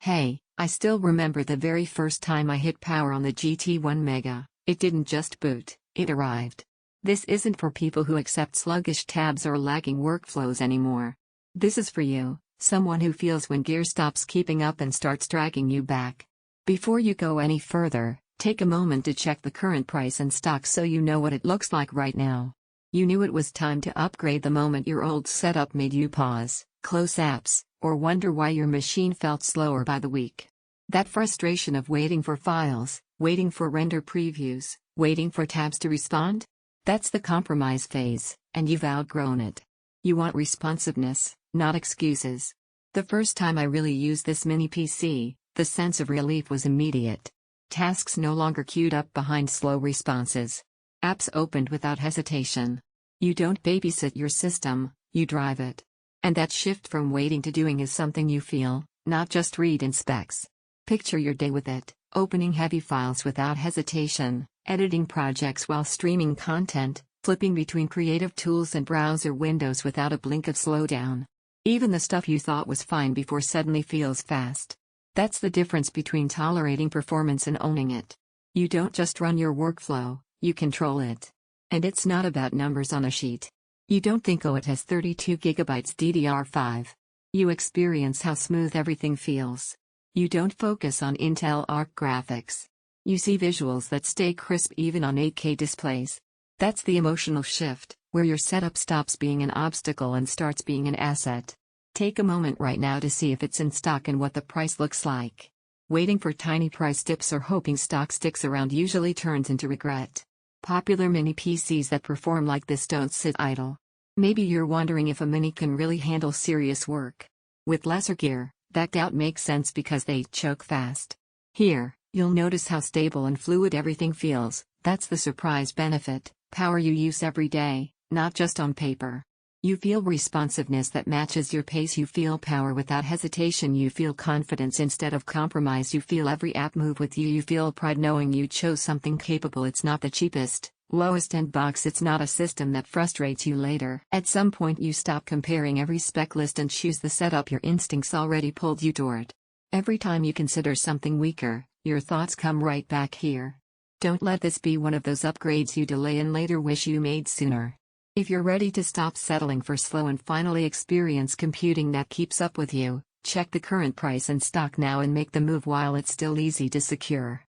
Hey, I still remember the very first time I hit power on the GT1 Mega. It didn't just boot, it arrived. This isn't for people who accept sluggish tabs or lagging workflows anymore. This is for you, someone who feels when gear stops keeping up and starts dragging you back. Before you go any further, take a moment to check the current price and stock so you know what it looks like right now. You knew it was time to upgrade the moment your old setup made you pause, close apps, or wonder why your machine felt slower by the week. That frustration of waiting for files, waiting for render previews, waiting for tabs to respond? That's the compromise phase, and you've outgrown it. You want responsiveness, not excuses. The first time I really used this mini PC, the sense of relief was immediate. Tasks no longer queued up behind slow responses. Apps opened without hesitation. You don't babysit your system, you drive it. And that shift from waiting to doing is something you feel, not just read in specs. Picture your day with it, opening heavy files without hesitation, editing projects while streaming content, flipping between creative tools and browser windows without a blink of slowdown. Even the stuff you thought was fine before suddenly feels fast. That's the difference between tolerating performance and owning it. You don't just run your workflow, you control it. And it's not about numbers on a sheet. You don't think, oh, it has 32GB DDR5. You experience how smooth everything feels. You don't focus on Intel Arc graphics. You see visuals that stay crisp even on 8K displays. That's the emotional shift, where your setup stops being an obstacle and starts being an asset. Take a moment right now to see if it's in stock and what the price looks like. Waiting for tiny price dips or hoping stock sticks around usually turns into regret. Popular mini PCs that perform like this don't sit idle. Maybe you're wondering if a mini can really handle serious work. With lesser gear, that doubt makes sense because they choke fast. Here, you'll notice how stable and fluid everything feels. That's the surprise benefit, power you use every day, not just on paper. You feel responsiveness that matches your pace. You feel power without hesitation. You feel confidence instead of compromise. You feel every app move with you. You feel pride knowing you chose something capable. It's not the cheapest, lowest end box. It's not a system that frustrates you later. At some point you stop comparing every spec list and choose the setup your instincts already pulled you toward. Every time you consider something weaker, your thoughts come right back here. Don't let this be one of those upgrades you delay and later wish you made sooner. If you're ready to stop settling for slow and finally experience computing that keeps up with you, check the current price and stock now and make the move while it's still easy to secure.